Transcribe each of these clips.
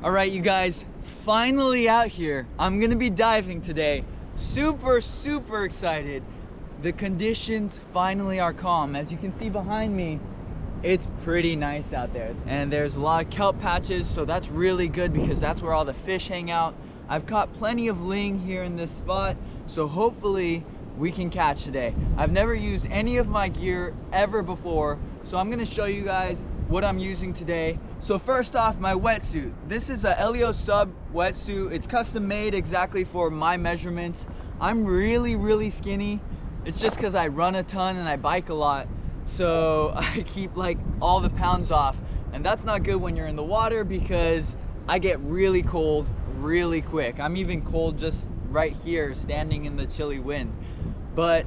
All right, you guys, finally out here. I'm gonna be diving today. Super excited. The conditions finally are calm. As you can see behind me, it's pretty nice out there. And there's a lot of kelp patches, so that's really good because that's where all the fish hang out. I've caught plenty of ling here in this spot, so hopefully we can catch today. I've never used any of my gear ever before, so I'm gonna show you guys what I'm using today. So first off, my wetsuit. This is a Elio Sub wetsuit. It's custom made exactly for my measurements. I'm really skinny. It's just because I run a ton and I bike a lot, so I keep like all the pounds off, and that's not good when you're in the water because I get really cold really quick. I'm even cold just right here standing in the chilly wind. But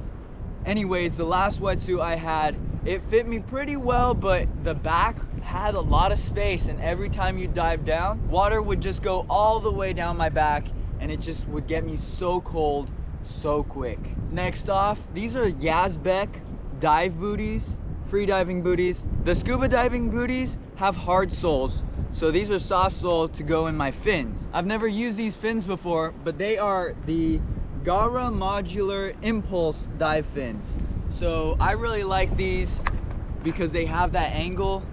anyways, the last wetsuit I had, it fit me pretty well, but the back had a lot of space, and every time you dive down, water would just go all the way down my back, and it just would get me so cold so quick. Next off, these are Yazbeck dive booties, free diving booties. The scuba diving booties have hard soles, so these are soft sole to go in my fins. I've never used these fins before, but they are the Baja Modular Impulse dive fins. So I really like these because they have that angle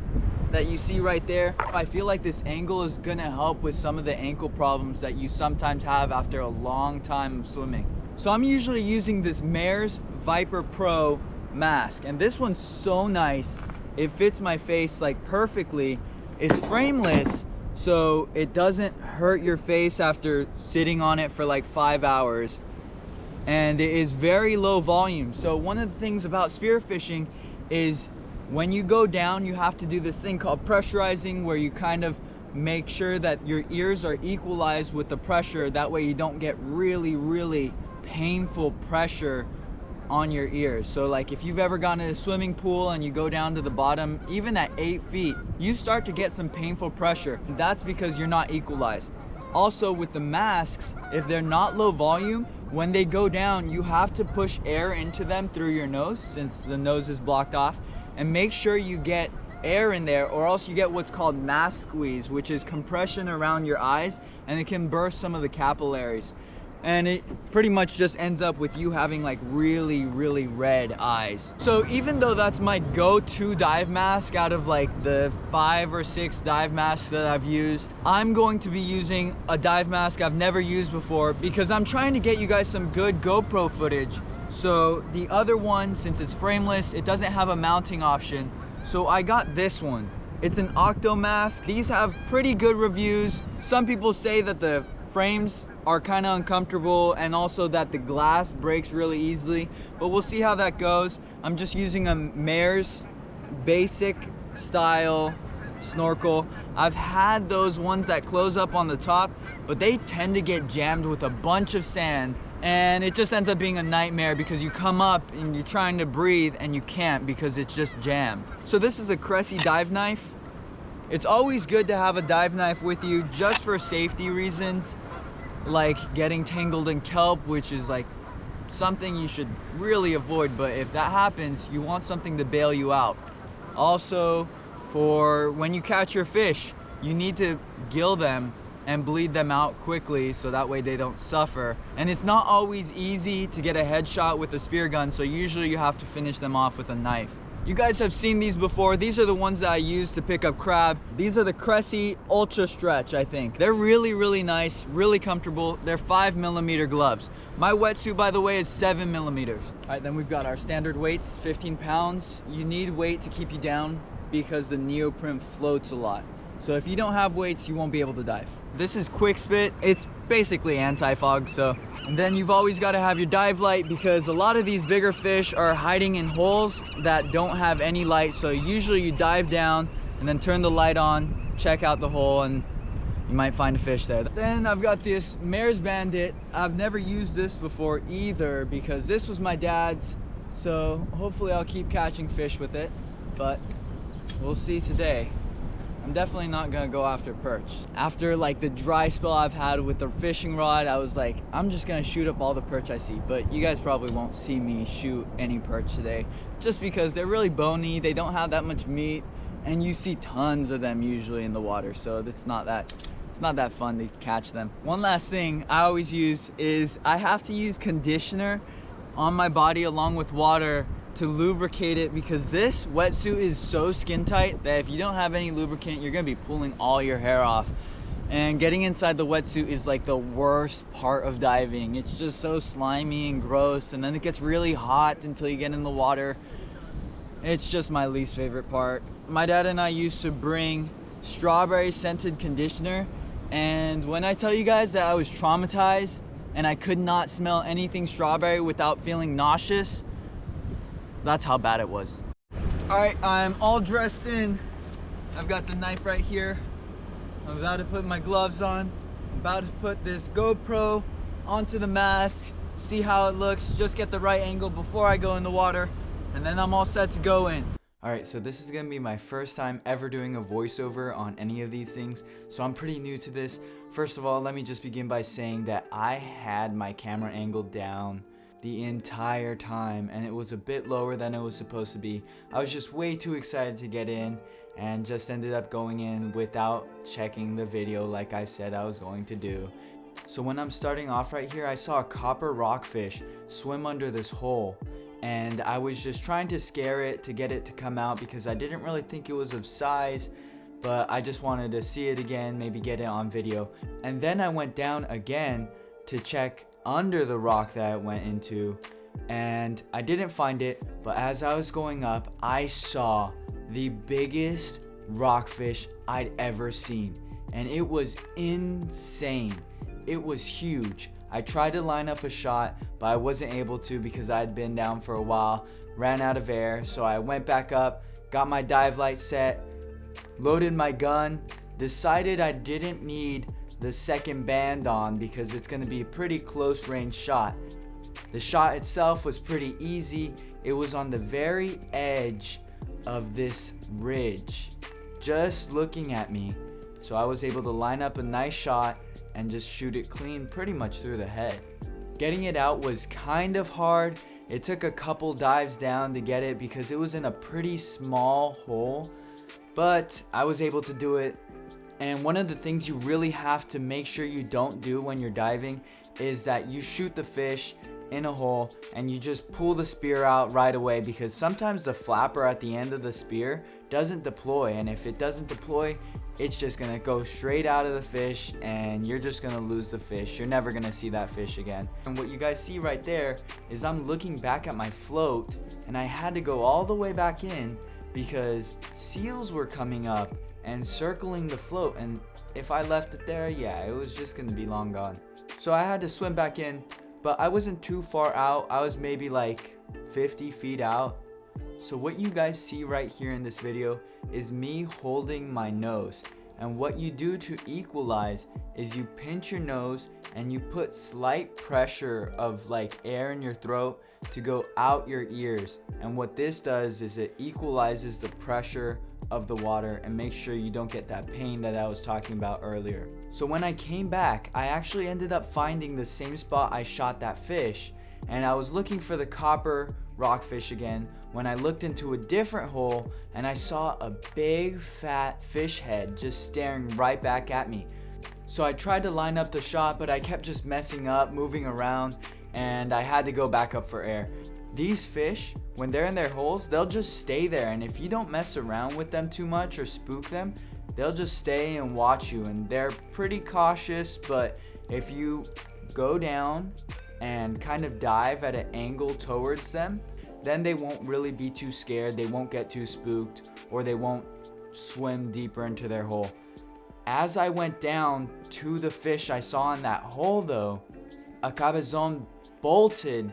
that you see right there. I feel like this angle is gonna help with some of the ankle problems that you sometimes have after a long time of swimming. So I'm usually using this Mare's Viper Pro mask, and this one's so nice. It fits my face like perfectly. It's frameless, so it doesn't hurt your face after sitting on it for like 5 hours. And it is very low volume. So one of the things about spearfishing is when you go down, you have to do this thing called pressurizing, where you kind of make sure that your ears are equalized with the pressure. That way you don't get really painful pressure on your ears. So like if you've ever gone to a swimming pool and you go down to the bottom, even at 8 feet, you start to get some painful pressure. That's because you're not equalized. Also with the masks, if they're not low volume, when they go down, you have to push air into them through your nose, since the nose is blocked off, and make sure you get air in there, or else you get what's called mask squeeze, which is compression around your eyes, and it can burst some of the capillaries. And it pretty much just ends up with you having like really red eyes. So even though that's my go-to dive mask out of like the 5 or 6 dive masks that I've used, I'm going to be using a dive mask I've never used before because I'm trying to get you guys some good GoPro footage. So the other one, since it's frameless, it doesn't have a mounting option. So I got this one. It's an Octo Mask. These have pretty good reviews. Some people say that the frames are kind of uncomfortable and also that the glass breaks really easily, but we'll see how that goes. I'm just using a Mare's basic style snorkel. I've had those ones that close up on the top, but they tend to get jammed with a bunch of sand, and it just ends up being a nightmare because you come up and you're trying to breathe and you can't because it's just jammed. So this is a Cressy dive knife. It's always good to have a dive knife with you just for safety reasons, like getting tangled in kelp, which is like something you should really avoid, but if that happens, you want something to bail you out. Also, for when you catch your fish, you need to gill them and bleed them out quickly so that way they don't suffer. And it's not always easy to get a headshot with a spear gun, so usually you have to finish them off with a knife. You guys have seen these before. These are the ones that I use to pick up crab. These are the Cressy Ultra Stretch, I think. They're really nice, really comfortable. They're 5mm gloves. My wetsuit, by the way, is 7mm. All right, then we've got our standard weights, 15 pounds. You need weight to keep you down because the neoprene floats a lot. So if you don't have weights, you won't be able to dive. This is quick spit. It's basically anti-fog, so. And then you've always got to have your dive light because a lot of these bigger fish are hiding in holes that don't have any light. So usually you dive down and then turn the light on, check out the hole, and you might find a fish there. Then I've got this Mare's Bandit. I've never used this before either because this was my dad's. So hopefully I'll keep catching fish with it, but we'll see today. I'm definitely not gonna go after perch. After like the dry spell I've had with the fishing rod, I was like, I'm just gonna shoot up all the perch I see. But you guys probably won't see me shoot any perch today just because they're really bony, they don't have that much meat, and you see tons of them usually in the water, so it's not that It's not that fun to catch them. One last thing I always use is I have to use conditioner on my body along with water to lubricate it, because this wetsuit is so skin tight that if you don't have any lubricant, you're gonna be pulling all your hair off. And getting inside the wetsuit is like the worst part of diving. It's just so slimy and gross, and then it gets really hot until you get in the water. It's just my least favorite part. My dad and I used to bring strawberry scented conditioner, and when I tell you guys that I was traumatized and I could not smell anything strawberry without feeling nauseous, that's how bad it was. All right, I'm all dressed in. I've got the knife right here. I'm about to put my gloves on. I'm about to put this GoPro onto the mask, see how it looks, just get the right angle before I go in the water, and then I'm all set to go in. Alright, so this is going to be my first time ever doing a voiceover on any of these things, so I'm pretty new to this. First of all, let me just begin by saying that I had my camera angled down the entire time, and it was a bit lower than it was supposed to be. I was just way too excited to get in and just ended up going in without checking the video like I said I was going to do. So when I'm starting off right here, I saw a copper rockfish swim under this hole, and I was just trying to scare it to get it to come out because I didn't really think it was of size, but I just wanted to see it again, maybe get it on video. And then I went down again to check under the rock that it went into, and I didn't find it, but as I was going up, I saw the biggest rockfish I'd ever seen, and it was insane. It was huge. I tried to line up a shot, but I wasn't able to because I had been down for a while, ran out of air, so I went back up, got my dive light set, loaded my gun, decided I didn't need the second band on because it's going to be a pretty close range shot. The shot itself was pretty easy. It was on the very edge of this ridge, just looking at me, so I was able to line up a nice shot and just shoot it clean pretty much through the head. Getting it out was kind of hard. It took a couple dives down to get it because it was in a pretty small hole, but I was able to do it. And one of the things you really have to make sure you don't do when you're diving is that you shoot the fish in a hole and you just pull the spear out right away, because sometimes the flapper at the end of the spear doesn't deploy, and if it doesn't deploy, it's just gonna go straight out of the fish and you're just gonna lose the fish. You're never gonna see that fish again. And what you guys see right there is I'm looking back at my float, and I had to go all the way back in because seals were coming up and circling the float, and if I left it there, yeah, it was just gonna be long gone. So I had to swim back in, but I wasn't too far out. I was maybe like 50 feet out. So what you guys see right here in this video is me holding my nose, and what you do to equalize is you pinch your nose and you put slight pressure of like air in your throat to go out your ears, and what this does is it equalizes the pressure of the water and make sure you don't get that pain that I was talking about earlier. So when I came back, I actually ended up finding the same spot I shot that fish, and I was looking for the copper rockfish again when I looked into a different hole and I saw a big fat fish head just staring right back at me. So I tried to line up the shot, but I kept just messing up, moving around, and I had to go back up for air. These fish, when they're in their holes, they'll just stay there, and if you don't mess around with them too much or spook them, they'll just stay and watch you, and they're pretty cautious, but if you go down and kind of dive at an angle towards them, then they won't really be too scared, they won't get too spooked, or they won't swim deeper into their hole. As I went down to the fish I saw in that hole though, a Cabezon bolted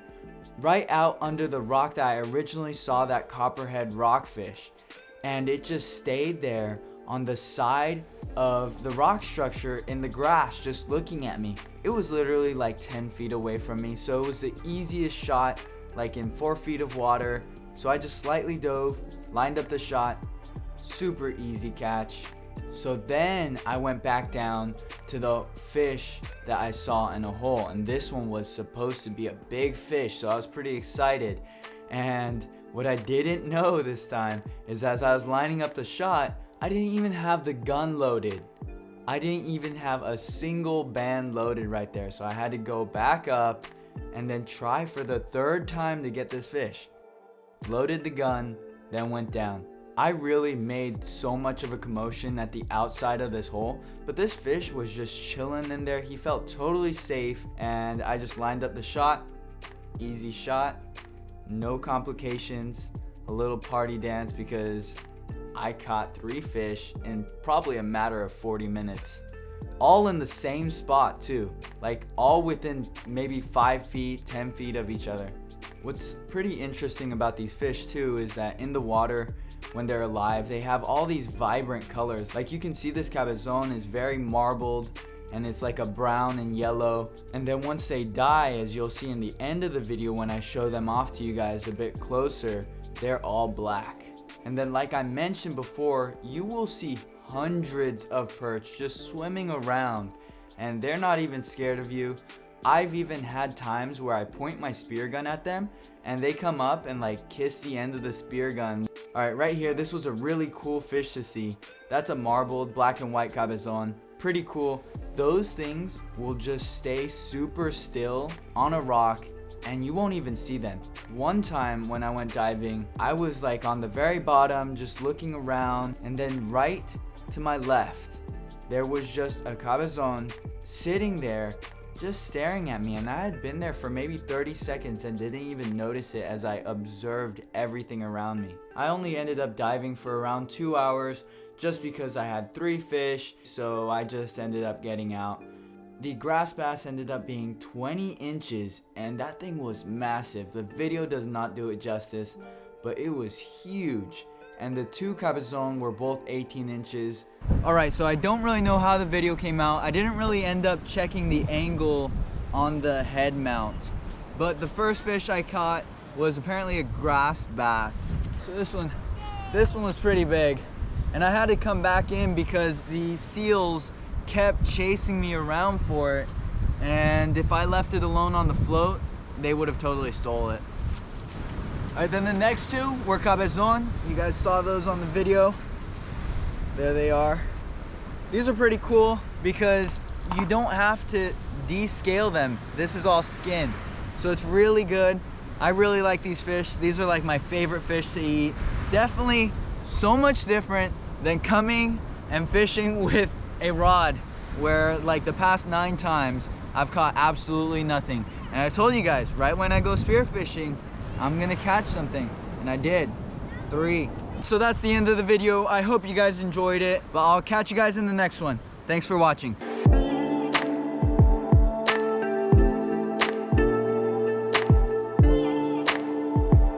right out under the rock that I originally saw that copperhead rockfish, and it just stayed there on the side of the rock structure in the grass just looking at me. It was literally like 10 feet away from me, so it was the easiest shot, like in 4 feet of water. So I just slightly dove, lined up the shot, super easy catch. So then I went back down to the fish that I saw in a hole, and this one was supposed to be a big fish, so I was pretty excited. And what I didn't know this time is as I was lining up the shot, I didn't even have the gun loaded. I didn't even have a single band loaded right there. So I had to go back up and then try for the third time to get this fish. Loaded the gun, then went down. I really made so much of a commotion at the outside of this hole, but this fish was just chilling in there. He felt totally safe, and I just lined up the shot. Easy shot, no complications, a little party dance because I caught 3 fish in probably a matter of 40 minutes. All in the same spot too, like all within maybe 5 feet, 10 feet of each other. What's pretty interesting about these fish too is that in the water, when they're alive, they have all these vibrant colors. Like you can see this Cabezon is very marbled and it's like a brown and yellow. And then once they die, as you'll see in the end of the video when I show them off to you guys a bit closer, they're all black. And then like I mentioned before, you will see hundreds of perch just swimming around and they're not even scared of you. I've even had times where I point my spear gun at them and they come up and like kiss the end of the spear gun. Alright, right here, this was a really cool fish to see. That's a marbled black and white Cabezon. Pretty cool. Those things will just stay super still on a rock and you won't even see them. One time when I went diving, I was like on the very bottom just looking around, and then right to my left there was just a Cabezon sitting there just staring at me, and I had been there for maybe 30 seconds and didn't even notice it as I observed everything around me. I only ended up diving for around 2 hours just because I had 3 fish, so I just ended up getting out. The grass bass ended up being 20 inches and that thing was massive. The video does not do it justice, but it was huge. And the 2 Cabezon were both 18 inches. Alright, so I don't really know how the video came out. I didn't really end up checking the angle on the head mount. But the first fish I caught was apparently a grass bass. So this one was pretty big. And I had to come back in because the seals kept chasing me around for it. And if I left it alone on the float, they would have totally stole it. Alright, then the next 2 were Cabezon. You guys saw those on the video. There they are. These are pretty cool because you don't have to descale them. This is all skin. So it's really good. I really like these fish. These are like my favorite fish to eat. Definitely so much different than coming and fishing with a rod, where like the past 9 times I've caught absolutely nothing. And I told you guys, right when I go spearfishing, I'm gonna catch something, and I did. 3. So that's the end of the video. I hope you guys enjoyed it, but I'll catch you guys in the next one. Thanks for watching.